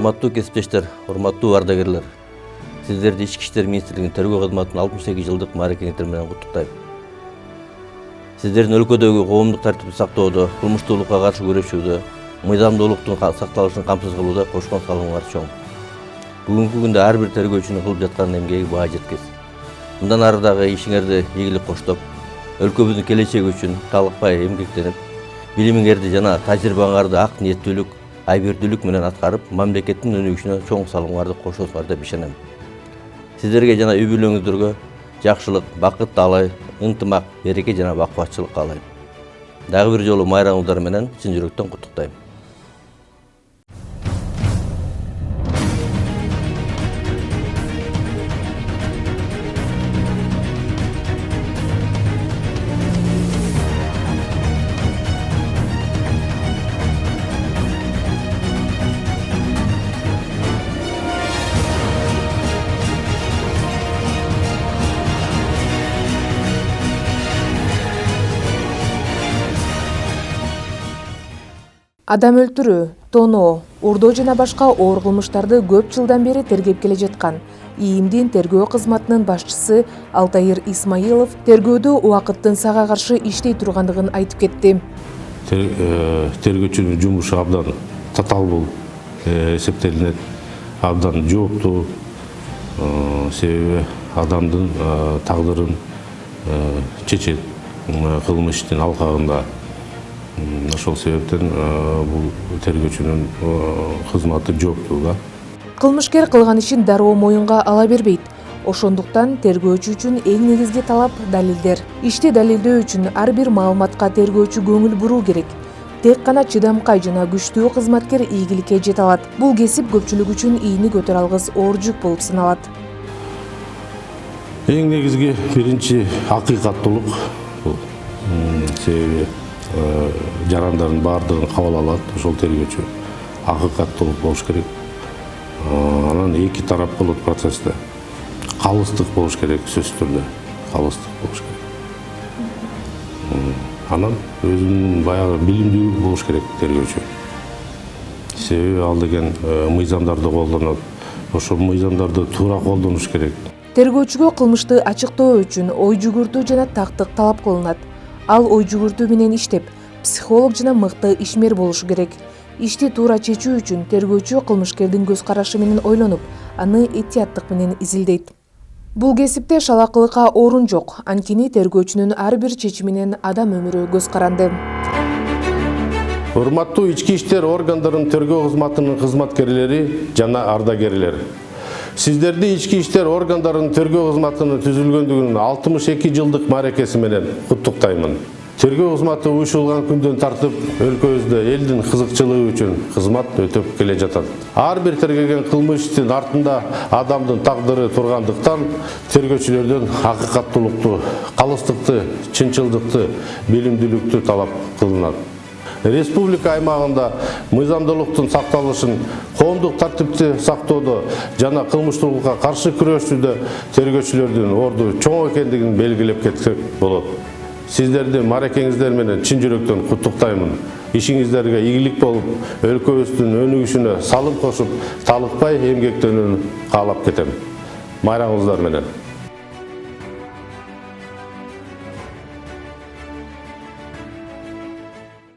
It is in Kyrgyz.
Урматтуу кесиптештер, урматтуу ардагерлер. Сиздерди Ички иштер министрлигинин тергөө кызматынын 68 жылдык мааракеңиздер менен куттуктайм. Сиздердин өлкөдөгү коомдук тартипти сактоодо, кылмыштуулукка каршы күрөшүүдө, мыйзамдуулуктун сакталышын камсыз кылууда кошкон салымыңар чоң. Бүгүнкү күндө ар бир тергөөчүнүн кылып жаткан эмгеги баа жеткис. Мындан ары дагы ишиңерди ийгилик коштоп, өлкөбүздүн келечеги үчүн талыкпай эмгектенип, билимиңерди жана тажрыйбаңарды ак ниеттүүлүк, айбирдүүлүк менен аткарып, мамлекеттин өнүгүшүнө чоң салымыңарды кошосуңар деп ишенем. Сиздерге жана үй бүлөңүздөргө жакшылык, бакыт таалай, ынтымак, береке жана бакубатчылык каалайм. Дагы бир жолу майрамыңыздар менен чын жүрөктөн куттуктайм. Адам өлтүрүү, тоноо, урдоо жана башка оор кылмыштарды көп жылдан бери тергеп келе жаткан ИИМдин тергөө кызматынын башчысы Алтайыр Исмаилов тергөөдө убакыттын сага каршы иштей тургандыгын айтып кетти. Тергөөчүнүн жумушу абдан татаал болуп эсептелинет, абдан жооптуу, себеби адамдын тагдырын чечет кылмыш иштин алкагында. Ошол себептен бул тергөөчүнүн кызматы жооптуу да. Кылмышкер кылган ишин дароо моюнга ала бербейт. Ошондуктан тергөөчү үчүн эң негизги талап далилдер. Ишти далилдөө үчүн ар бир маалыматка тергөөчү көңүл буруу керек. Тек гана чыдамкай жана күчтүү кызматкер ийгиликке жете алат. Бул кесип көпчүлүк үчүн ийини көтөрө алгыс оор жүк болуп саналат. Эң негизги биринчи акыйкаттуулук бул. Себеби жарандардын баардыгын кабыл алат ошол тергөөчү. Акыйкаттуулук болуш керек. Анан эки тарап болот процессте. Калыстык болуш керек, сөзсүз түрдө. Калыстык болуш керек. Анан өзүнүн баягы билимдүүлүгү болуш керек тергөөчү. Себеби ал деген мыйзамдарды колдонот. Ошол мыйзамдарды туура колдонуш керек. Тергөөчүгө кылмышты ачыктоо үчүн ой жүгүртүү жана тактык талап кылынат. Ал ой жүгүртүү менен иштеп, психолог жана мыкты ишмер болушу керек. Ишти туура чечүү үчүн тергөөчү кылмышкердин көз карашы менен ойлонуп, аны этияттык менен изилдейт. Бул кесипте шалакылыкка орун жок, анткени тергөөчүнүн ар бир чечиминен адам өмүрү көз каранды. Урматтуу ички иштер органдарынын тергөө кызматынын кызматкерлери жана ардагерлер. Сиздерди ички иштер органдарынын тергөө кызматынын түзүлгөндүгүнүн 62 жылдык мааракеси менен куттуктаймын. Тергөө кызматы уюшулган күндөн тартып өлкөбүздө элдин кызыкчылыгы үчүн кызмат өтөп келе жатат. Ар бир тергелген кылмыш иштин артында адамдын тагдыры тургандыктан тергөөчүлөрдөн акыйкаттуулукту, калыстыкты, чынчылдыкты, билимдүүлүктү талап кылынат. Республика аймагында мыйзамдуулуктун сакталышын, коомдук тартипти сактоодо жана кылмыштуулукка каршы күрөшүүдө тергөөчүлөрдүн орду чоң экендигин белгилеп кетсек болот. Сиздерди мааракеңиздер менен чын жүрөктөн куттуктаймын. Ишиңиздерге ийгилик болуп, өлкөбүздүн өнүгүшүнө салым кошуп, талыкпай эмгектенүүнү каалап кетем. Майрамыңыздар менен.